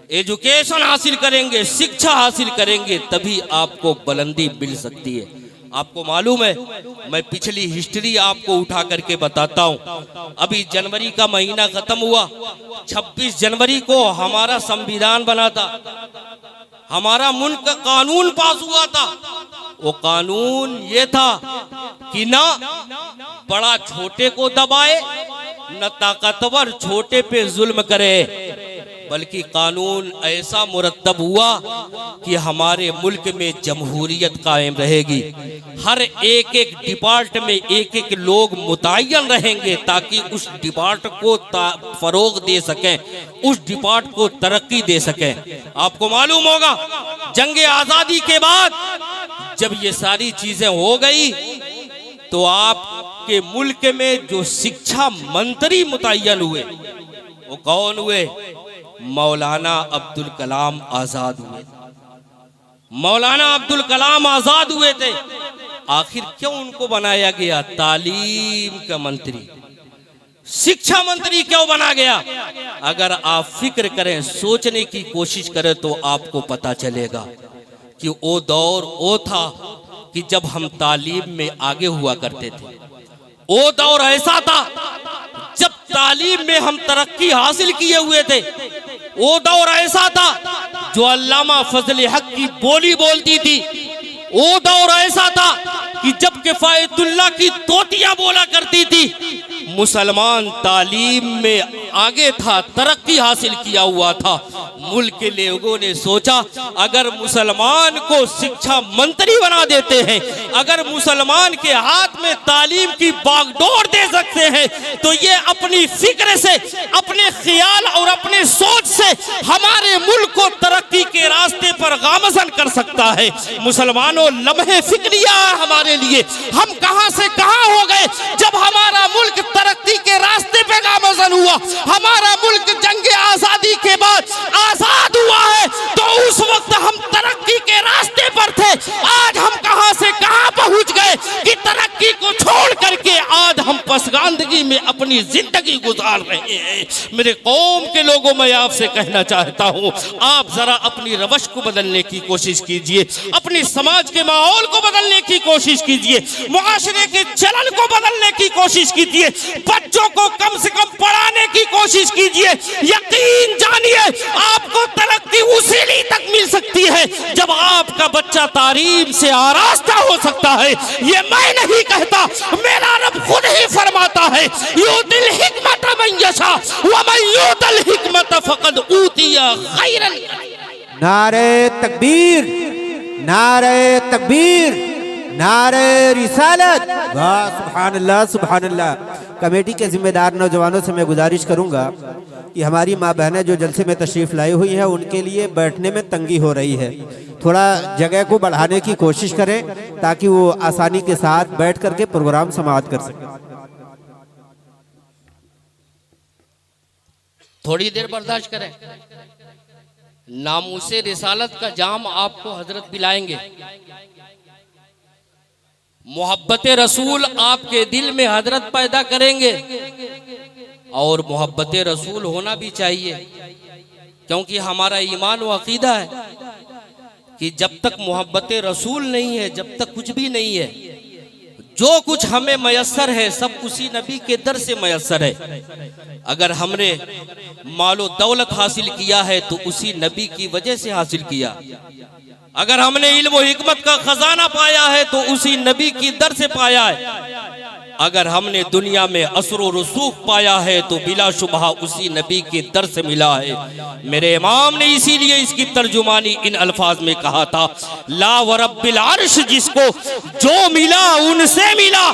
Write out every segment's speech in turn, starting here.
Education हासिल करेंगे, शिक्षा हासिल करेंगे, तभी आपको बुलंदी मिल सकती है। आपको मालूम है, मैं पिछली हिस्ट्री आपको उठा करके बताता हूँ। अभी जनवरी का महीना खत्म हुआ, 26 जनवरी को हमारा संविधान बना था, हमारा मुल्क का कानून पास हुआ था। वो कानून ये था कि ना बड़ा छोटे को दबाए, न ताकतवर छोटे पे जुल्म करे, बल्कि कानून ऐसा मुरत्तब हुआ कि हमारे मुल्क में जमहूरियत कायम रहेगी। हर एक एक डिपार्ट में एक एक लोग मुतय्यन रहेंगे ताकि उस डिपार्ट को फरोग दे सकें, उस डिपार्ट को तरक्की दे सकें। आपको मालूम होगा, जंग आज़ादी के बाद जब ये सारी चीजें हो गई तो आपके मुल्क में जो शिक्षा मंत्री मुतय्यन हुए वो कौन हुए? मौलाना अब्दुल कलाम आजाद हुए। मौलाना अब्दुल कलाम आजाद हुए थे। आखिर क्यों उनको बनाया गया तालीम का मंत्री, शिक्षा मंत्री क्यों बना गया? अगर आप फिक्र करें, सोचने की कोशिश करें तो आपको पता चलेगा कि वो दौर वो था कि जब हम तालीम में आगे हुआ करते थे। वो दौर ऐसा था जब तालीम में हम तरक्की हासिल किए हुए थे। वो दौर ऐसा था जो अल्लामा फजल हक की बोली बोलती थी। वो दौर ऐसा था कि जब किफायतुल्लाह की तोतियां बोला करती थी। मुसलमान तालीम में आगे था, तरक्की हासिल किया हुआ था। मुल्क के लोगों ने सोचा अगर मुसलमान को शिक्षा मंत्री बना देते हैं, अगर मुसलमान के हाथ में तालीम की बागडोर दे सकते हैं, तो ये अपनी फिक्र से, अपने ख्याल और अपने सोच से हमारे मुल्क को तरक्की के रास्ते पर गामजन कर सकता है। मुसलमानों, लम्हे फिक्रिया हमारे लिए, हम कहां से कहां हो गए जब हमारा मुल्क तरक्की के रास्ते पे गामजन हुआ। हमारा मुल्क जंग आजादी के बाद आजाद हुआ है तो उस वक्त हम तरक्की के रास्ते पर थे। आज हम कहां से कहां पहुंच गए कि तरक्की को छोड़ करके आज हम पसगानदगी में अपनी जिंदगी गुजार रहे हैं। मेरे कौम के लोगों, मैं आपसे कहना चाहता हूं, आप जरा अपनी रवश को बदलने की कोशिश कीजिए, अपनी समाज के माहौल को बदलने की कोशिश कीजिए, मुआशरे के चलन को बदलने की कोशिश कीजिए, बच्चों को कम से कम पढ़ाने की कोशिश कीजिए। यकीन जानिए आपको तरक्की उसी लिए तक मिल सकती है जब आपका बच्चा तालीम से आरास्ता हो सकता है। ये मैं नहीं कहता, मेरा रब खुद ही फरमाता है, यूतिल हिकमत मन यशा व मन यूतिल हिकमत फकद ऊतिया खैरन। नारे तकबीर, नारे तकबीर, नारे रिसालत। वाह, सुभान अल्लाह, सुभान अल्लाह। कमेटी के जिम्मेदार नौजवानों से मैं गुजारिश करूंगा कि हमारी माँ बहनें जो जलसे में तशरीफ़ लाई हुई हैं, उनके लिए बैठने में तंगी हो रही है। थोड़ा जगह को बढ़ाने की कोशिश करें ताकि वो आसानी के साथ बैठ करके प्रोग्राम समाप्त कर सकें। थोड़ी देर बर्दाश्त करें। नामूसे रिसालत का जाम आपको हजरत पिलाएंगे। मोहब्बत रसूल आपके दिल में हजरत पैदा करेंगे, और मोहब्बत रसूल होना भी चाहिए, क्योंकि हमारा ईमान व अकीदा है कि जब तक मोहब्बत रसूल नहीं है, जब तक कुछ भी नहीं है। जो कुछ हमें मयस्सर है सब उसी नबी के दर से मयस्सर है। अगर हमने मालो दौलत हासिल किया है तो उसी नबी की वजह से हासिल किया। अगर हमने इल्म व हिकमत का खजाना पाया है तो उसी नबी की दर से पाया है। अगर हमने दुनिया में असर व रसूख पाया है तो बिलाशुबहा उसी नबी के दर से मिला है। मेरे इमाम ने इसीलिए इसकी तर्जुमानी इन अल्फाज में कहा था, ला व रब्बिल अर्श, जिसको जो मिला उनसे मिला,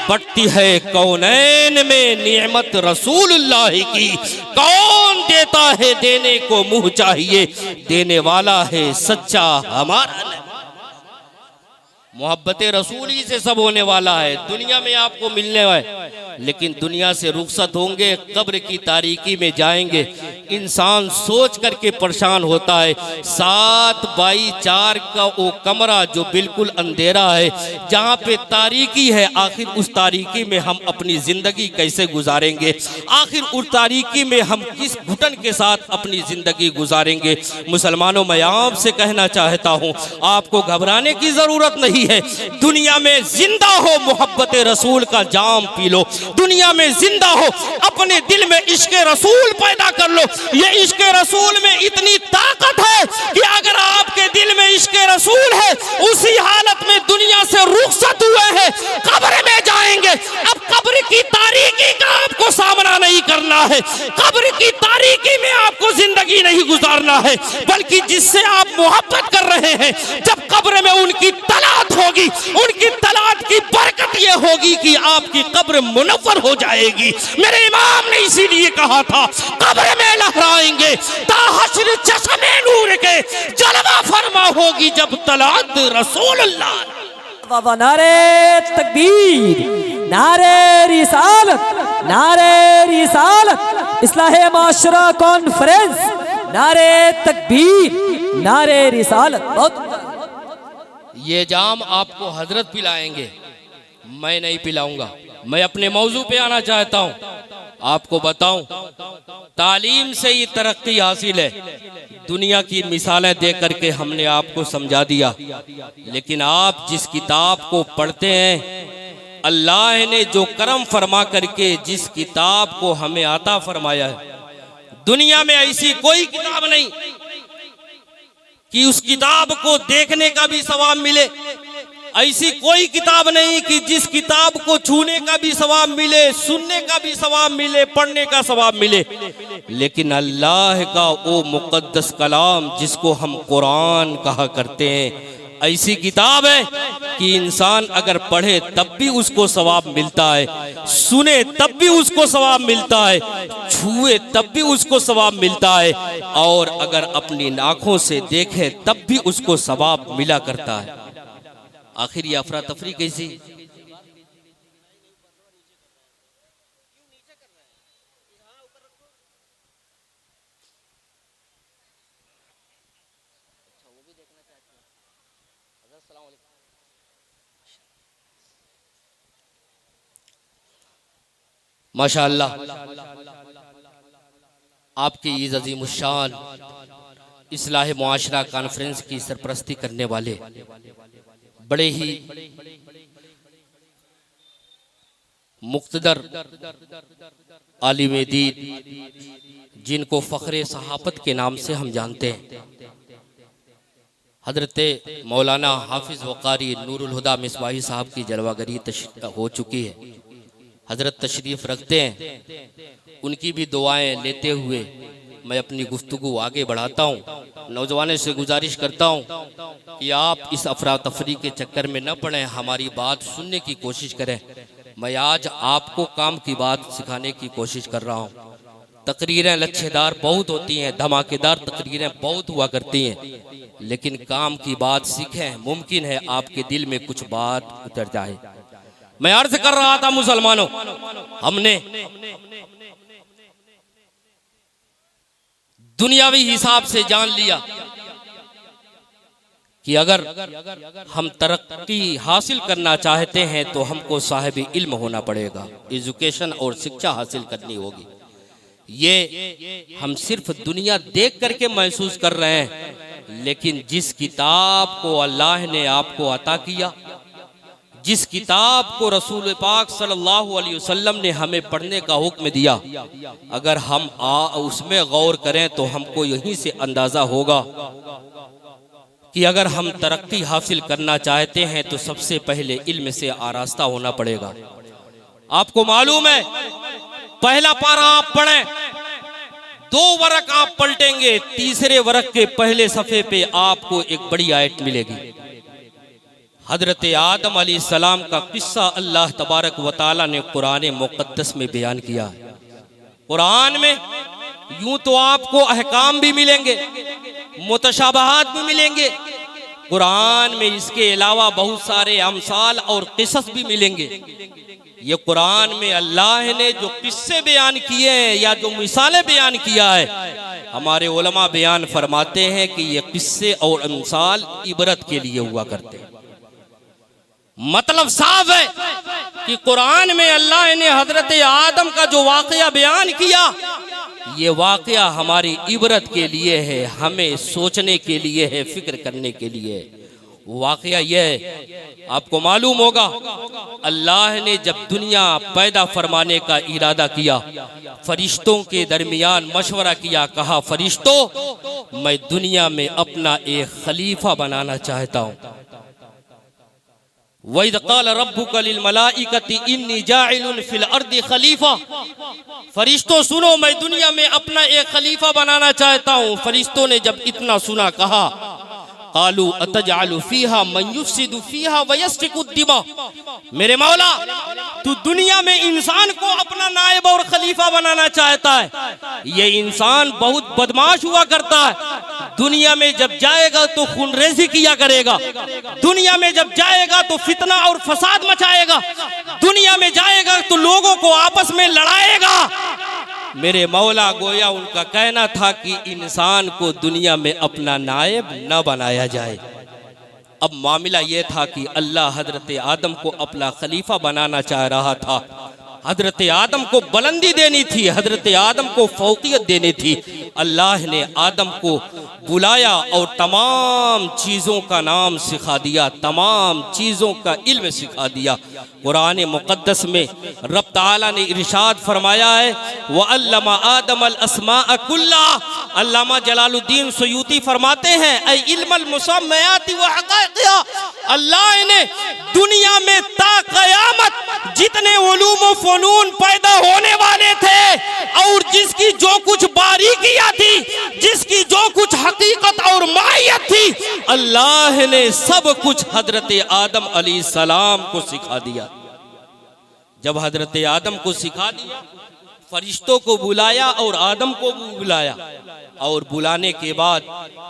बढ़ती है कौनैन में नियमत रसूलुल्लाह की। कौन देता है, देने को मुंह चाहिए, देने वाला है सच्चा हमारा नबी। मोहब्बत रसूल ही से सब होने वाला है। दुनिया में आपको मिलने वाले लेकिन दुनिया से रुखसत होंगे, कब्र की तारीकी में जाएंगे। इंसान सोच करके परेशान होता है, 7x4 का वो कमरा जो बिल्कुल अंधेरा है, जहाँ पे तारीकी है, आखिर उस तारीकी में हम अपनी जिंदगी कैसे गुजारेंगे? आखिर उस तारीकी में हम किस घुटन के साथ अपनी जिंदगी गुजारेंगे? मुसलमानों, मैं आपसे कहना चाहता हूँ, आपको घबराने की जरूरत नहीं है। दुनिया में जिंदा हो, मोहब्बत रसूल का जाम पी लो। दुनिया में जिंदा हो, अपने दिल में इश्क रसूल पैदा कर लो। ये इश्क रसूल में इतनी ताकत है कि अगर आपके दिल में इश्क रसूल है, उसी हालत में दुनिया से रुखसत हुए हैं, कब्र में जाएंगे। अब कब्र की तारीकी का आपको सामना नहीं करना है, कब्र की तारीकी में आपको जिंदगी नहीं गुजारना है, बल्कि जिससे आप मोहब्बत कर रहे हैं, जब कब्र में उनकी तलात होगी, उनकी तलात की बरकत ये होगी कि आपकी कब्र मुनव्वर हो जाएगी। मेरे इमाम ने इसीलिए कहा था, कब्र में लहराएंगे ताहश्र चश्मे नूर के, जलवा फरमा होगी जब तलात रसूलुल्लाह। नारे तकबीर, नारे रिसालत, नारे रिसालत, इस्लाहे माशरा कॉन्फ्रेंस, नारे तकबीर, नारे रिसालत। बहुत ये जाम आपको हजरत पिलाएंगे, मैं नहीं पिलाऊंगा। मैं अपने मौजू पे आना चाहता हूँ। आपको बताऊं, तालीम से ही तरक्की हासिल है। दुनिया की मिसालें दे करके हमने आपको समझा दिया, लेकिन आप जिस किताब को पढ़ते हैं, अल्लाह ने जो करम फरमा करके जिस किताब को हमें आता फरमाया है, दुनिया में ऐसी कोई किताब नहीं कि उस किताब को देखने का भी सवाब मिले। ऐसी कोई किताब नहीं कि जिस किताब को छूने का भी सवाब मिले, सुनने का भी सवाब मिले, पढ़ने का सवाब मिले। लेकिन अल्लाह का वो मुकद्दस कलाम जिसको हम कुरान कहा करते हैं, ऐसी किताब है कि इंसान अगर पढ़े तब भी उसको सवाब मिलता है, सुने तब भी उसको सवाब मिलता है, छुए तब भी उसको सवाब मिलता है, और अगर अपनी आंखों से देखे तब भी उसको सवाब मिला करता है। आखिर ये अफरा तफरी कैसी? माशाअल्लाह, आपकी इस अज़ीमुश्शान इस्लाह मुआशरा कॉन्फ्रेंस की सरपरस्ती करने वाले बड़े ही मुक्तदर आलिम दीन, जिनको फ़ख्रे सहाफ़त के नाम से हम जानते हैं, हज़रत मौलाना हाफिज़ वक़ारी नूरुल हुदा मिसबाही साहब की जलवागरी हो चुकी है। हज़रत तशरीफ़ रखते हैं। उनकी भी दुआएं लेते हुए मैं अपनी गुफ्तगू आगे बढ़ाता हूँ। नौजवानों से गुजारिश करता हूँ कि आप इस अफरा तफरी के चक्कर में न पड़ें, हमारी बात सुनने की कोशिश करें। मैं आज आपको काम की बात सिखाने की कोशिश कर रहा हूँ। तकरीरें लच्छेदार बहुत होती हैं, धमाकेदार तकरीरें बहुत हुआ करती हैं, लेकिन काम की बात सीखें, मुमकिन है आपके दिल में कुछ बात उतर जाए। मैं अर्ज कर रहा था मुसलमानों, हमने दुनियावी हिसाब से जान लिया कि अगर हम तरक्की हासिल करना चाहते हैं तो हमको साहिब इल्म होना पड़ेगा, एजुकेशन और शिक्षा हासिल करनी होगी। ये हम सिर्फ दुनिया देख करके महसूस कर रहे हैं, लेकिन जिस किताब को अल्लाह ने आपको अता किया, जिस किताब को रसूल पाक सल्लल्लाहु अलैहि वसल्लम ने हमें पढ़ने का हुक्म दिया, अगर हम उसमें गौर करें तो हमको यहीं से अंदाज़ा होगा कि अगर हम तरक्की हासिल करना चाहते हैं तो सबसे पहले इल्म से आरास्ता होना पड़ेगा। आपको मालूम है, पहला पारा आप पढ़ें, 2 वरक आप पलटेंगे, तीसरे वरक के पहले सफ़े पे आपको एक बड़ी आयत मिलेगी। हजरत आदम अलैहिस्सलाम का किस्सा अल्लाह तबारक व तआला ने कुरान मुक़द्दस में बयान किया। कुरान में यूं तो आपको अहकाम भी मिलेंगे, मुतशाबहात भी मिलेंगे, कुरान में इसके अलावा बहुत सारे अमसाल और किस्स भी मिलेंगे, ये कुरान में अल्लाह ने जो किस्से बयान किए हैं या जो मिसालें बयान किया है, हमारे उलमा बयान फरमाते हैं कि ये किस्से और मिसाल इबरत के लिए हुआ करते हैं। मतलब साफ है कि कुरान में अल्लाह ने हजरत आदम का जो वाकया बयान किया, ये वाकया हमारी इबरत के लिए है, हमें सोचने के लिए है, फिक्र करने के लिए है। वाकया यह है, आपको मालूम होगा अल्लाह ने जब दुनिया पैदा फरमाने का इरादा किया, फरिश्तों के दरमियान मशवरा किया, कहा फरिश्तों मैं दुनिया में अपना एक खलीफा बनाना चाहता हूँ। वइज़ क़ाल रब्बुका लिल मलाइकति इन्नी जाइलुन फिल अर्दि खलीफा। फरिश्तों सुनो, मैं दुनिया में अपना एक खलीफा बनाना चाहता हूँ। फरिश्तों ने जब इतना सुना, कहा क़ालू अतजअलु फ़ीहा मन युफ़सिदु फ़ीहा व यस्फ़िकु दिमा। मेरे मौला, तू दुनिया में इंसान को अपना नायब और खलीफा बनाना चाहता है। ये इंसान बहुत बदमाश हुआ करता है। दुनिया में जब जाएगा तो खूनरेज़ी किया करेगा, दुनिया में जब जाएगा तो फितना और फसाद मचाएगा, दुनिया में जाएगा तो लोगों को आपस में लड़ाएगा। मेरे मौला, गोया उनका कहना था कि इंसान को दुनिया में अपना नायब न बनाया जाए। अब मामला ये था कि अल्लाह हजरत आदम को अपना खलीफा बनाना चाह रहा था। हजरत आदम को बुलंदी देनी थी, हजरत आदम को फौकियत देनी थी। अल्लाह ने आदम को बुलाया और तमाम चीज़ों का नाम सिखा दिया, तमाम चीज़ों का इल्म सिखा दिया। कुरान मुक़द्दस में रब ताला ने इरशाद फरमाया है, व अल्लमा आदम अल अस्माअ कुल्लाहा। अल्लामा जलालुद्दीन सुयूती फरमाते हैं, ऐ इल्मल मुसम्मयाति व हक़ाइक़िहा। अल्लाह ने दुनिया में ता क़यामत जितने उलूम व फ़नून पैदा होने वाले थे और जिसकी जो कुछ बारीकियां थी, जिसकी जो कुछ हकीकत और माहियत थी, अल्लाह ने सब कुछ हजरत आदम अलैहिस्सलाम को सिखा दिया। जब हजरत आदम को सिखा दिया, फरिश्तों को बुलाया और आदम को भी बुलाया। और बुलाने के बाद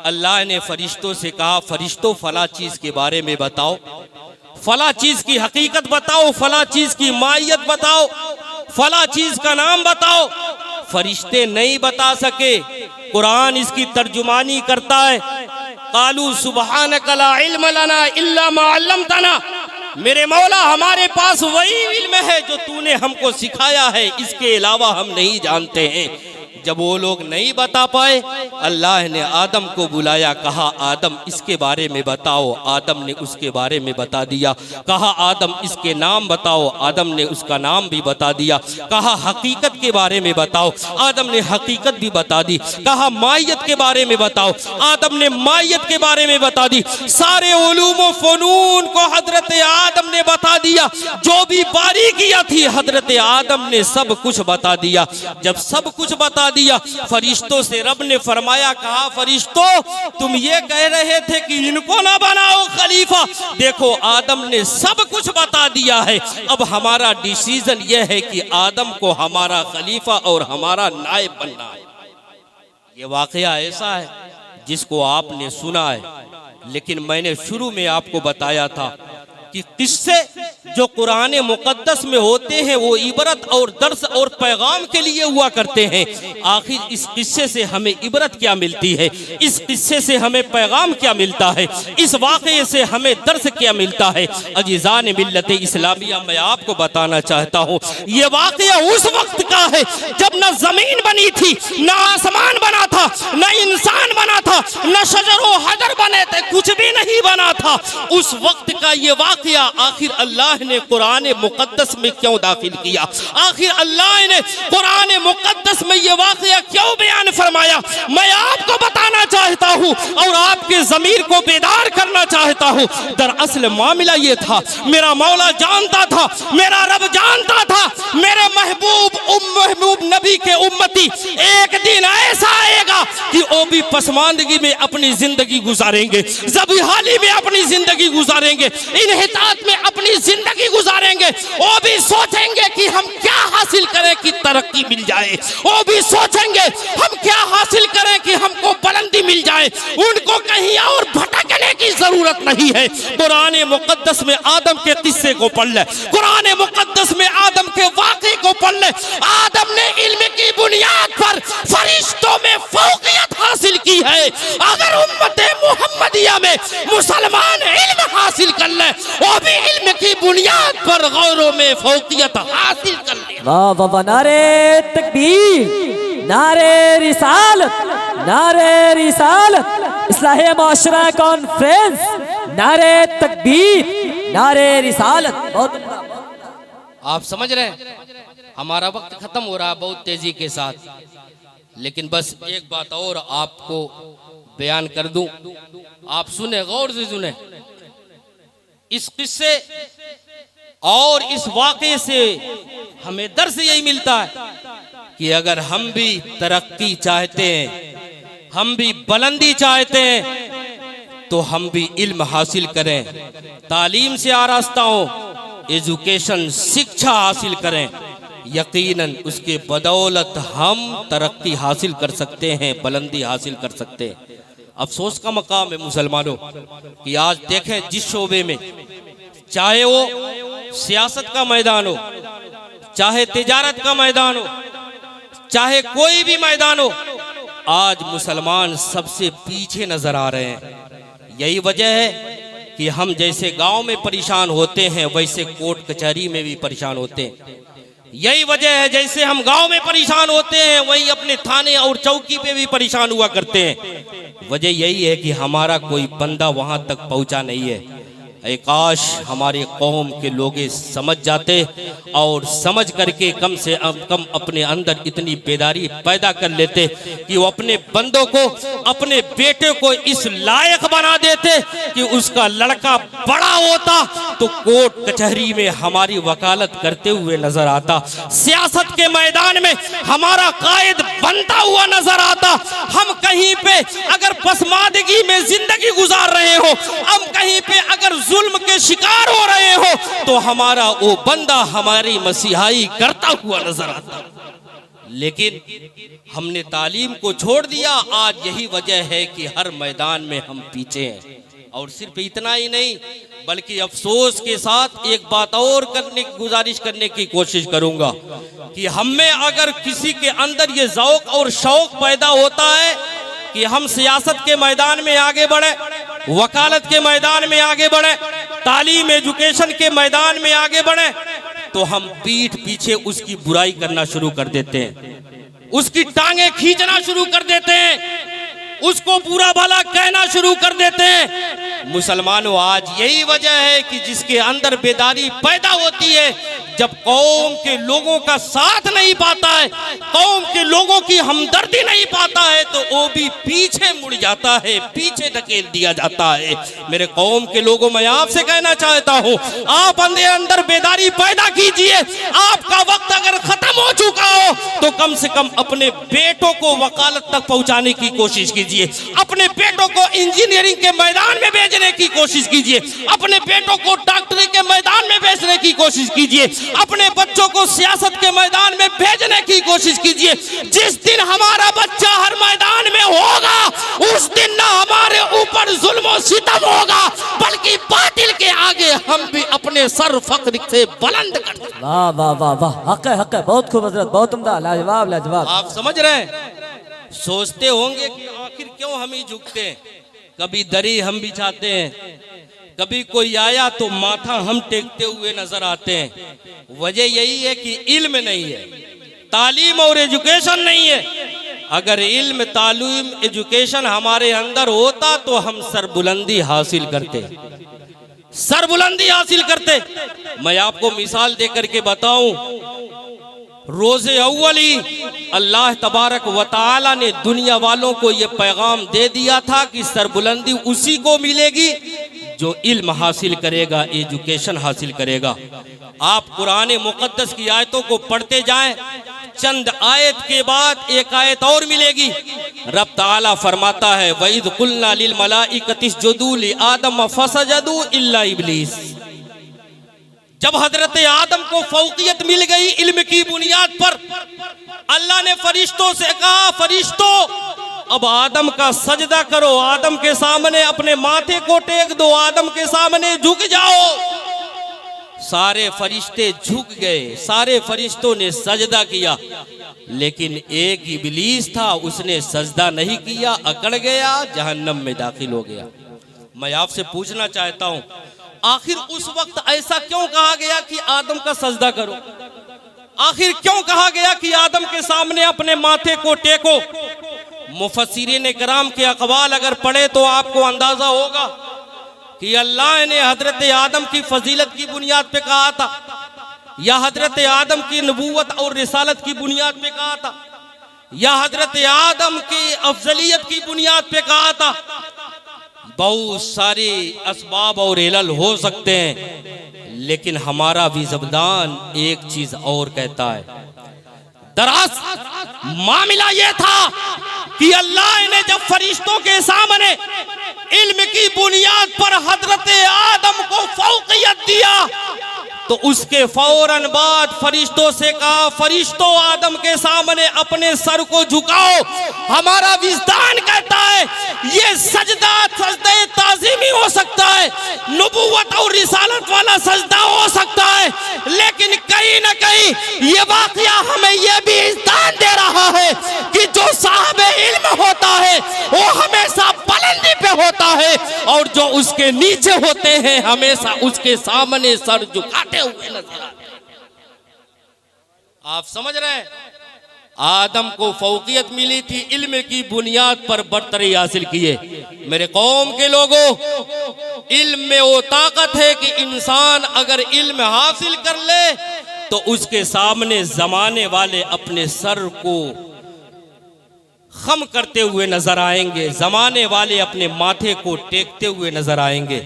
अल्लाह ने फरिश्तों से कहा, फरिश्तों फला चीज के बारे में बताओ, फला चीज की हकीकत बताओ, फला चीज की माहियत बताओ, फला चीज का नाम बताओ। फरिश्ते नहीं बता सके। कुरान इसकी तर्जुमानी करता है, कालू सुबहानक ला इल्म लना इल्ला मा अल्लमतना। मेरे मौला, हमारे पास वही इल्म है जो तूने हमको सिखाया है, इसके अलावा हम नहीं जानते हैं। जब वो लोग नहीं बता पाए, अल्लाह ने आदम को बुलाया, कहा आदम इसके बारे में बताओ। आदम ने उसके बारे में बता दिया। कहा आदम इसके नाम बताओ। आदम ने उसका नाम भी बता दिया। कहा हकीकत के बारे में बताओ। आदम ने हकीकत भी बता दी। कहा माहियत के बारे में बताओ। आदम ने माहियत के बारे में बता दी। सारे उलूम व फ़नून को हजरत आदम ने बता दिया। जो भी बारीकियां थी हजरत आदम ने सब कुछ बता दिया। जब सब कुछ बता दिया, फरिश्तों से रब ने फरमाया, कहा फरिश्तों तुम ये कह रहे थे कि इनको ना बनाओ खलीफा, देखो आदम ने सब कुछ बता दिया है। अब हमारा डिसीजन यह है कि आदम को हमारा खलीफा और हमारा नायब बनना है। ये वाकया ऐसा है जिसको आपने सुना है, लेकिन मैंने शुरू में आपको बताया था कि किस्से जो कुरान मुक़द्दस में होते हैं वो इबरत और दर्स और पैगाम के लिए हुआ करते हैं। आखिर इस किस्से से हमें इबरत क्या मिलती है, इस किस्से से हमें पैगाम क्या मिलता है, इस वाक़े से हमें दर्स क्या मिलता है। अजीज़ान मिल्लत इस्लामिया, मैं आपको बताना चाहता हूँ, ये वाक़या उस वक्त का है जब न ज़मीन बनी थी, न आसमान बना था, न इंसान बना था, न शजर व हजर बने थे, कुछ भी नहीं बना था। उस वक्त का ये वाक़या आखिर अल्लाह ने कुरान मुक़द्दस में क्यों दाखिल किया? आखिर अल्लाह ने कुरान मुक़द्दस में ये वाक़या क्यों बयान फरमाया? मैं आपको बताना चाहता हूँ और आपके ज़मीर को बेदार करना चाहता हूँ। दरअसल मामला ये था, मेरा मौला जानता था, मेरा रब जानता था, मेरे महबूब नबी के उम्मती एक दिन ऐसा आएगा कि वो भी पसमानदगी में अपनी जिंदगी गुजारेंगे, ज़बीहाली में अपनी जिंदगी गुजारेंगे, इन्हितात में अपनी जिंदगी गुजारेंगे। वो भी सोचेंगे कि हम क्या हासिल करें कि तरक्की मिल जाए, वो भी सोचेंगे हम क्या हासिल करें कि हमको बुलंदी मिल जाए। जाए, उनको कहीं और भटकने की जरूरत नहीं है। कुरान मुकद्दस में आदम के किस्से को पढ़ ले, कुरान मुकद्दस में आदम के वाक़े को पढ़ ले। आदम ने इल्म की बुनियाद पर फरिश्तों में फौकियत हासिल की है। अगर उम्मत मुहम्मदिया में मुसलमान इल्म हासिल कर ले, वो भी इल्म की बुनियाद पर गौरों में फौकियत हासिल कर ले। वाह वाह वाह, नारे तकबीर, नारे रिसालत, नारे रिसालत, इस्लाहे माशरा कॉन्फ्रेंस, नारे तकबीर, नारे रिसालत। बहुत आप समझ रहे हैं, हमारा वक्त खत्म हो रहा है बहुत तेजी के साथ, लेकिन बस एक बात और आपको बयान कर दूं, आप सुने, गौर से सुने। इस किस्से और इस वाक़े से हमें दर्स यही मिलता है कि अगर हम भी तरक्की चाहते हैं, हम भी बुलंदी चाहते हैं, तो हम भी इल्म हासिल करें, तालीम से आरास्ता हो, एजुकेशन शिक्षा हासिल करें। यकीनन उसके बदौलत हम तरक्की हासिल कर सकते हैं, बुलंदी हासिल कर सकते हैं। अफसोस का मकाम है मुसलमानों कि आज देखें जिस शोबे में, चाहे वो सियासत का मैदान हो, चाहे तिजारत का मैदान हो, चाहे कोई भी मैदान हो, आज मुसलमान सबसे पीछे नजर आ रहे हैं। यही वजह है कि हम जैसे गांव में परेशान होते हैं, वैसे कोर्ट कचहरी में भी परेशान होते हैं। यही वजह है, जैसे हम गांव में परेशान होते हैं, वही अपने थाने और चौकी पे भी परेशान हुआ करते हैं। वजह यही है कि हमारा कोई बंदा वहां तक पहुंचा नहीं है। काश हमारे कौम के लोग समझ जाते और समझ करके कम से कम अपने अंदर इतनी बेदारी पैदा कर लेते कि वो अपने बंदों को, अपने बेटे को इस लायक बना देते कि उसका लड़का बड़ा होता तो कोर्ट कचहरी में हमारी वकालत करते हुए नजर आता, सियासत के मैदान में हमारा कायद बनता हुआ नजर आता। हम कहीं पे अगर पसमानदगी में जिंदगी गुजार रहे हो, हम कहीं पे अगर जुल्म के शिकार हो रहे हो, तो हमारा वो बंदा हमारी मसीहाई करता हुआ नजर आता। लेकिन हमने तालीम को छोड़ दिया। आज यही वजह है कि हर मैदान में हम पीछे हैं। और सिर्फ इतना ही नहीं, बल्कि अफसोस के साथ एक बात और गुजारिश करने की कोशिश करूंगा कि हम में अगर किसी के अंदर ये ज़ौक़ और शौक़ पैदा होता है कि हम सियासत के मैदान में आगे बढ़े, वकालत के मैदान में आगे बढ़े, तालीम एजुकेशन के मैदान में आगे बढ़े, तो हम पीठ पीछे उसकी बुराई करना शुरू कर देते हैं, उसकी टांगे खींचना शुरू कर देते हैं, उसको बुरा भला कहना शुरू कर देते हैं। मुसलमानों, आज यही वजह है कि जिसके अंदर बेदारी पैदा होती है, जब कौम के लोगों का साथ नहीं पाता है, कौम के लोगों की हमदर्दी नहीं पाता है, तो वो भी पीछे मुड़ जाता है, पीछे धकेल दिया जाता है। मेरे कौम के लोगों, मैं आपसे कहना चाहता हूँ, आप अंदर बेदारी पैदा कीजिए। आपका वक्त अगर खत्म हो चुका हो तो कम से कम अपने बेटों को वकालत तक पहुंचाने की कोशिश कीजिए, अपने बेटों को इंजीनियरिंग के मैदान में भेजने की कोशिश कीजिए, अपने बेटों को डॉक्टरी के मैदान में भेजने की कोशिश कीजिए, अपने बच्चों को सियासत के मैदान में भेजने की कोशिश कीजिए। जिस दिन हमारा बच्चा हर मैदान में होगा, उस दिन ना हमारे ऊपर जुल्म और सितम होगा, बल्कि बातिल के आगे हम भी अपने सर फख्र से बुलंद कर देंगे। वाह वाह वाह वाह, हक है, हक है, बहुत खूब हजरत, बहुत उम्दा, लाजवाब लाजवाब। आप समझ रहे हैं? सोचते होंगे कि आखिर क्यों हम ही झुकते हैं, कभी दरी हम बिछाते हैं, कभी कोई आया तो माथा हम टेकते हुए नजर आते हैं। वजह यही है कि इल्म नहीं है, तालीम और एजुकेशन नहीं है। अगर इल्म, तालीम, एजुकेशन हमारे अंदर होता तो हम सरबुलंदी हासिल करते, सरबुलंदी हासिल करते। मैं आपको मिसाल देकर के बताऊं, रोज़े अव्वल ही अल्लाह तबारक व तआला ने दुनिया वालों को ये पैगाम दे दिया था कि सरबुलंदी उसी को मिलेगी जो इल्म हासिल करेगा, एजुकेशन हासिल करेगा। आप कुरान मुक़द्दस की आयतों को पढ़ते जाएं, चंद आयत के बाद एक आयत और मिलेगी। रब ताला फरमाता है, वइज़ कुल्ना लिल मलाइकति इसजुदू लि आदम फसजदू इल्ला इब्लीस। जब हजरत आदम को फौकियत मिल गई इल्म की बुनियाद पर, अल्लाह ने फरिश्तों से कहा, फरिश्तों अब आदम का सजदा करो, आदम के सामने अपने माथे को टेक दो, आदम के सामने झुक जाओ। सारे फरिश्ते झुक गए, सारे फरिश्तों ने सजदा किया, लेकिन एक इब्लीस था, उसने सजदा नहीं किया, अकड़ गया, जहन्नम में दाखिल हो गया। मैं आपसे पूछना चाहता हूं, आखिर उस वक्त ऐसा क्यों कहा गया कि आदम का सजदा करो? आखिर क्यों कहा गया कि आदम के सामने अपने माथे को टेको? मुफस्सिरीन किराम के अक़वाल अगर पढ़े तो आपको अंदाजा होगा कि अल्लाह ने हजरत आदम की फजीलत की बुनियाद पे कहा था, या हजरत आदम की नबूवत और रिसालत की बुनियाद पे कहा था, या हजरत आदम की अफजलियत की बुनियाद पे कहा था। बहुत सारे असबाब और इलल हो सकते हैं, लेकिन हमारा भी ज़बान एक चीज और कहता है। दरअसल मामला यह था कि अल्लाह ने जब फरिश्तों के सामने इल्म की बुनियाद पर हजरत आदम को फौकियत दिया, तो उसके फौरन बाद फरिश्तों से कहा, फरिश्तों आदम के सामने अपने सर को झुकाओ। हमारा विजदान कहता है ये सजदा सजदे ताज़ीमी हो सकता है, नबूवत और रिसालत वाला सजदा हो सकता है, लेकिन कहीं ना कहीं ये वाकया हमें यह भी विजदान दे रहा है कि जो साहिब इल्म होता है वो हमेशा बुलंदी पे होता है, और जो उसके नीचे होते हैं हमेशा उसके सामने सर झुकाते हुए नजर आते हैं। आप समझ रहे हैं? आदम को फौकियत मिली थी, इल्म की बुनियाद पर बरतरी हासिल किए। मेरे कौम के लोगों, इल्म में वो ताकत है कि इंसान अगर इल्म हासिल कर ले तो उसके सामने जमाने वाले अपने सर को खम करते हुए नजर आएंगे, जमाने वाले अपने माथे को टेकते हुए नजर आएंगे।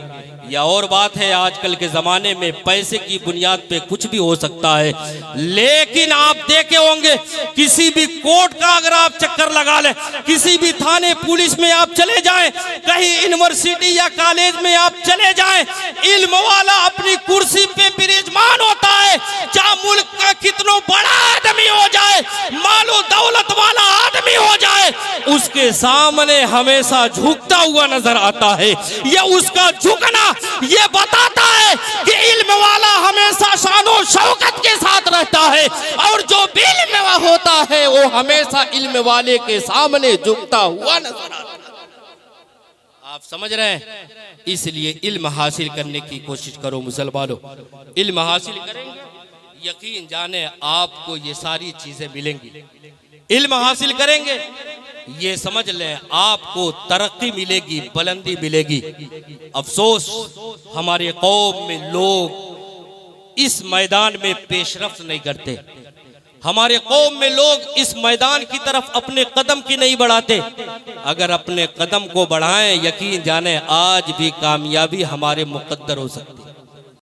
या और बात है, आजकल के जमाने में पैसे की बुनियाद पे कुछ भी हो सकता है, लेकिन आप देखे होंगे किसी भी कोर्ट का अगर आप चक्कर लगा लें, किसी भी थाने पुलिस में आप चले जाएं, कहीं यूनिवर्सिटी या कॉलेज में आप चले जाएं, इल्म वाला अपनी कुर्सी पे विराजमान होता है, चाहे मुल्क का कितना बड़ा आदमी हो जाए, मालो दौलत वाला आदमी हो जाए, उसके सामने हमेशा झुकता हुआ नजर आता है। यह उसका झुकना ये बताता है कि इल्म वाला हमेशा शानो शौकत के साथ रहता है, और जो भी इल्म होता है वो हमेशा इल्म वाले के सामने झुकता हुआ नजर आता है। आप समझ रहे हैं? इसलिए इल्म हासिल करने की कोशिश करो मुसलमानों। इल्म हासिल करेंगे, यकीन जाने आपको ये सारी चीजें मिलेंगी। इल्म हासिल करेंगे, ये समझ लें आपको तरक्की मिलेगी, बुलंदी मिलेगी। अफसोस हमारे कौम में लोग इस मैदान में पेशरफ्त नहीं करते, हमारे कौम में लोग इस मैदान की तरफ अपने कदम की नहीं बढ़ाते। अगर अपने कदम को बढ़ाएं, यकीन जाने आज भी कामयाबी हमारे मुकद्दर हो सकती है।